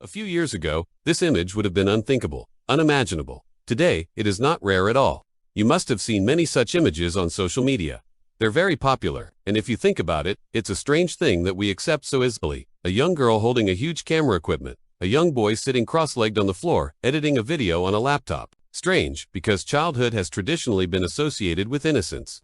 A few years ago, this image would have been unthinkable, unimaginable. Today, it is not rare at all. You must have seen many such images on social media. They're very popular, and if you think about it, it's a strange thing that we accept so easily. A young girl holding a huge camera equipment, a young boy sitting cross-legged on the floor, editing a video on a laptop. Strange, because childhood has traditionally been associated with innocence.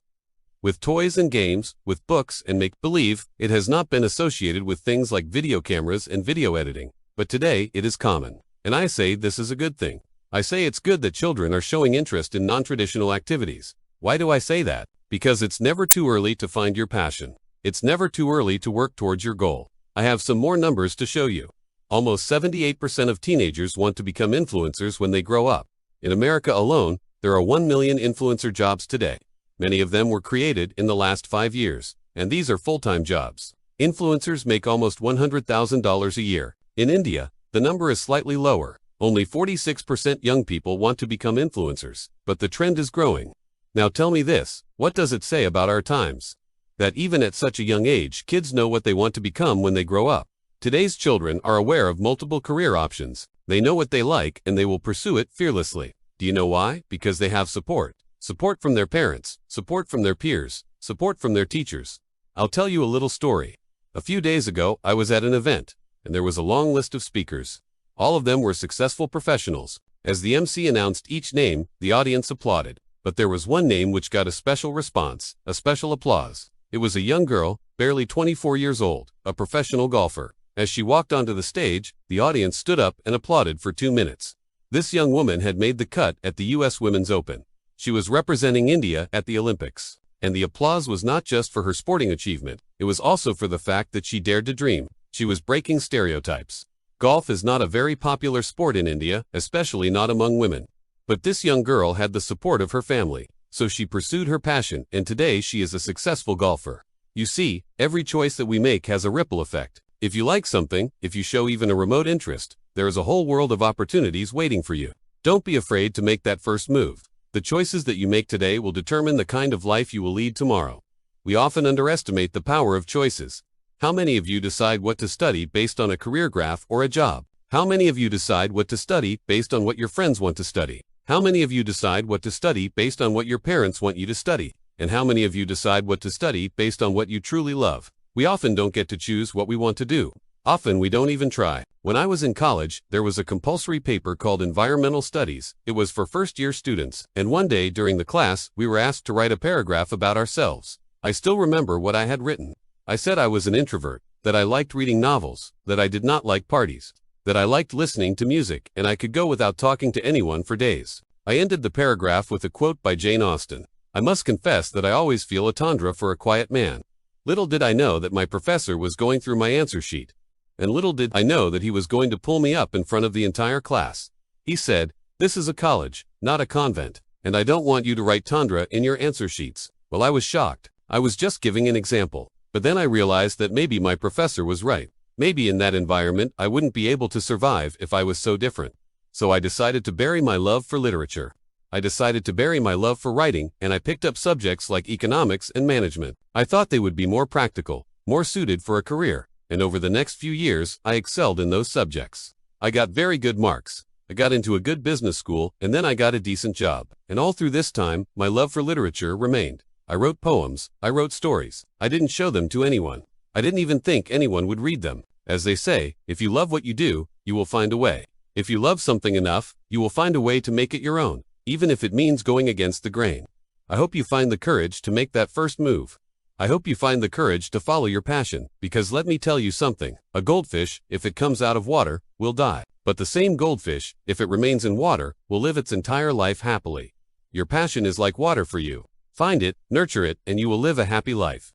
With toys and games, with books and make-believe, it has not been associated with things like video cameras and video editing. But today, it is common. And I say this is a good thing. I say it's good that children are showing interest in non-traditional activities. Why do I say that? Because it's never too early to find your passion. It's never too early to work towards your goal. I have some more numbers to show you. Almost 78% of teenagers want to become influencers when they grow up. In America alone, there are 1 million influencer jobs today. Many of them were created in the last 5 years, and these are full-time jobs. Influencers make almost $100,000 a year. In India, the number is slightly lower. Only 46% young people want to become influencers, but the trend is growing. Now tell me this, what does it say about our times? That even at such a young age, kids know what they want to become when they grow up. Today's children are aware of multiple career options. They know what they like and they will pursue it fearlessly. Do you know why? Because they have support. Support from their parents, support from their peers, support from their teachers. I'll tell you a little story. A few days ago, I was at an event, and there was a long list of speakers. All of them were successful professionals. As the MC announced each name, the audience applauded. But there was one name which got a special response, a special applause. It was a young girl, barely 24 years old, a professional golfer. As she walked onto the stage, the audience stood up and applauded for 2 minutes. This young woman had made the cut at the US Women's Open. She was representing India at the Olympics. And the applause was not just for her sporting achievement, it was also for the fact that she dared to dream. She was breaking stereotypes. Golf is not a very popular sport in India, especially not among women. But this young girl had the support of her family, so she pursued her passion, and today she is a successful golfer. You see, every choice that we make has a ripple effect. If you like something, if you show even a remote interest, there is a whole world of opportunities waiting for you. Don't be afraid to make that first move. The choices that you make today will determine the kind of life you will lead tomorrow. We often underestimate the power of choices. How many of you decide what to study based on a career graph or a job? How many of you decide what to study based on what your friends want to study? How many of you decide what to study based on what your parents want you to study? And how many of you decide what to study based on what you truly love? We often don't get to choose what we want to do. Often we don't even try. When I was in college, there was a compulsory paper called Environmental Studies. It was for first-year students, and one day during the class, we were asked to write a paragraph about ourselves. I still remember what I had written. I said I was an introvert, that I liked reading novels, that I did not like parties, that I liked listening to music, and I could go without talking to anyone for days. I ended the paragraph with a quote by Jane Austen. I must confess that I always feel a tundra for a quiet man. Little did I know that my professor was going through my answer sheet. And little did I know that he was going to pull me up in front of the entire class. He said, "This is a college, not a convent, and I don't want you to write tundra in your answer sheets." Well, I was shocked. I was just giving an example. But then I realized that maybe my professor was right. Maybe in that environment I wouldn't be able to survive if I was so different. So I decided to bury my love for literature. I decided to bury my love for writing, and I picked up subjects like economics and management. I thought they would be more practical, more suited for a career. And over the next few years, I excelled in those subjects. I got very good marks. I got into a good business school, and then I got a decent job. And all through this time, my love for literature remained. I wrote poems, I wrote stories. I didn't show them to anyone. I didn't even think anyone would read them. As they say, if you love what you do, you will find a way. If you love something enough, you will find a way to make it your own, even if it means going against the grain. I hope you find the courage to make that first move. I hope you find the courage to follow your passion, because let me tell you something, a goldfish, if it comes out of water, will die. But the same goldfish, if it remains in water, will live its entire life happily. Your passion is like water for you. Find it, nurture it, and you will live a happy life.